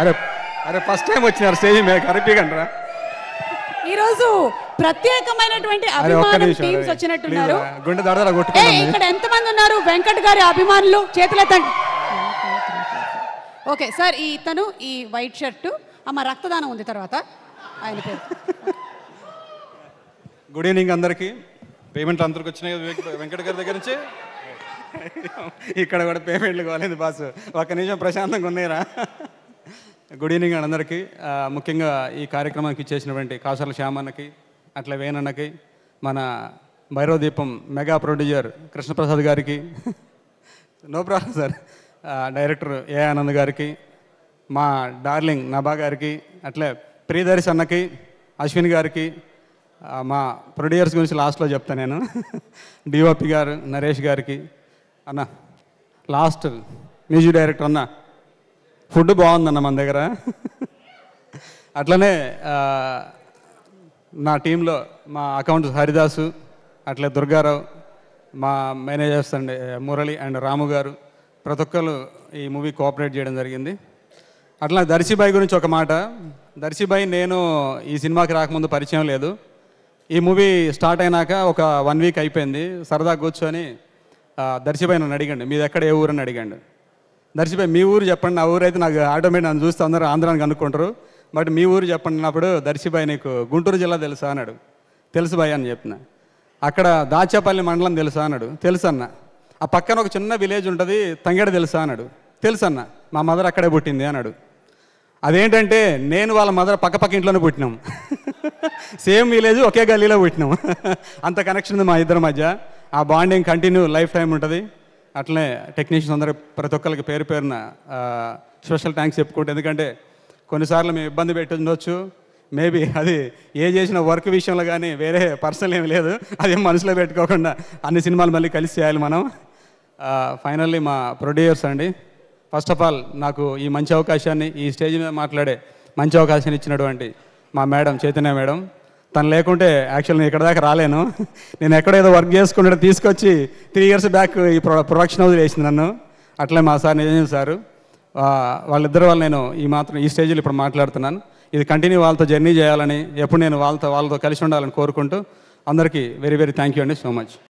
అరే అరే first time వచ్చినారు స్టేజ్ మీద కరిపికండ్రా. ఈరోజు ప్రత్యేకమైనటువంటి అభిమానం టీమ్స్ వచ్చినట్టున్నారు. గుండె దడదడ కొట్టుకున్నాను. ఇక్కడ ఎంతమంది ఉన్నారు వెంకట్ గారి అభిమానులు? చేతులెత్తండి. ఓకే సార్, ఇతను ఈ వైట్ షర్టు అమ్మ రక్తదానం ఉంది తర్వాత ఆయన పేరు. గుడ్ ఈవినింగ్ అందరికీ. పేమెంట్లు అందరికి వచ్చినాయి వెంకట్ గారి దగ్గర నుంచి. ఇక్కడ కూడా పేమెంట్లు కాలేదు బాస్, ఒక్క నిమిషం ప్రశాంతంగా ఉన్నాయిరా. గుడ్ ఈవినింగ్ అండి అందరికీ. ముఖ్యంగా ఈ కార్యక్రమానికి ఇచ్చేసినటువంటి కాసర్ల శ్యామన్నకి, అట్లా వేణన్నకి, మన భైరవ దీపం మెగా ప్రొడ్యూసర్ కృష్ణప్రసాద్ గారికి, నో ప్రాబ్లం సార్, డైరెక్టర్ ఏ ఆనంద్ గారికి, మా డార్లింగ్ నభా గారికి, అట్లే ప్రియదర్శి అన్నకి, అశ్విన్ గారికి, మా ప్రొడ్యూసర్స్ గురించి లాస్ట్లో చెప్తాను నేను, డిఓపి గారు నరేష్ గారికి, అన్న లాస్ట్ మ్యూజిక్ డైరెక్టర్ అన్న ఫుడ్ బాగుందన్న మన దగ్గర. అట్లనే నా టీంలో మా అకౌంట్స్ హరిదాసు, అట్లే దుర్గారావు, మా మేనేజర్స్ అండ్ మురళి అండ్ రాము గారు, ప్రతి ఒక్కరు ఈ మూవీ కోఆపరేట్ చేయడం జరిగింది. అట్లా దర్శిబాయి గురించి ఒక మాట. దర్శిబాయి నేను ఈ సినిమాకి రాకముందు పరిచయం లేదు. ఈ మూవీ స్టార్ట్ అయినాక ఒక 1 వీక్ అయిపోయింది. సరదాగా కూర్చొని దర్శిబాయి నన్ను అడిగండి మీది ఎక్కడ ఏ ఊరని అడిగాడు. దర్శిబాయి మీ ఊరు చెప్పండి, నా ఊరు అయితే నాకు ఆటోమేటిక్ నన్ను చూస్తే అందరూ ఆంధ్రానికి అనుకుంటారు, బట్ మీ ఊరు చెప్పండి అన్నప్పుడు దర్శిబాయి నీకు గుంటూరు జిల్లా తెలుసా అన్నాడు. తెలుసు బాయ్ అని చెప్పిన. అక్కడ దాచేపల్లి మండలం తెలుసా అన్నాడు. తెలుసు అన్న. ఆ పక్కన ఒక చిన్న విలేజ్ ఉంటుంది తంగెడ తెలుసా అన్నాడు. తెలుసు అన్న, మా మదర్ అక్కడే పుట్టింది అన్నాడు. అదేంటంటే నేను వాళ్ళ మదర్ పక్క ఇంట్లోనే పుట్టినాం, సేమ్ విలేజ్ ఒకే గల్లీలో పుట్టినాం. అంత కనెక్షన్ ఉంది మా ఇద్దరి మధ్య. ఆ బాండింగ్ కంటిన్యూ లైఫ్ టైం ఉంటుంది. అట్లనే టెక్నీషియన్స్ అందరూ ప్రతి ఒక్కరికి పేరు పేరున స్పెషల్ థ్యాంక్స్ చెప్పుకుంటే, ఎందుకంటే కొన్నిసార్లు మేము ఇబ్బంది పెట్టుండొచ్చు, మేబీ అది ఏ చేసిన వర్క్ విషయంలో కానీ వేరే పర్సనల్ ఏమి లేదు, అదేం మనసులో పెట్టుకోకుండా అన్ని సినిమాలు మళ్ళీ కలిసి చేయాలి మనం. ఫైనల్లీ మా ప్రొడ్యూసర్స్ అండి, ఫస్ట్ ఆఫ్ ఆల్ నాకు ఈ మంచి అవకాశాన్ని, ఈ స్టేజ్ మీద మాట్లాడే మంచి అవకాశాన్ని ఇచ్చినటువంటి మా మేడం చైతన్య మేడం. తను లేకుంటే యాక్చువల్ నేను ఇక్కడ దాకా రాలేను. నేను ఎక్కడేదో వర్క్ చేసుకుంటే తీసుకొచ్చి 3 years బ్యాక్ ఈ ప్రొడక్షన్ హౌస్ వేసింది నన్ను. అట్లే మా సార్ నిజం సారు, వాళ్ళిద్దరు వాళ్ళు నేను ఈ స్టేజ్లో ఇప్పుడు మాట్లాడుతున్నాను. ఇది కంటిన్యూ వాళ్ళతో జర్నీ చేయాలని, ఎప్పుడు నేను వాళ్ళతో కలిసి ఉండాలని కోరుకుంటూ అందరికీ వెరీ వెరీ థ్యాంక్ యూ అండి, సో మచ్.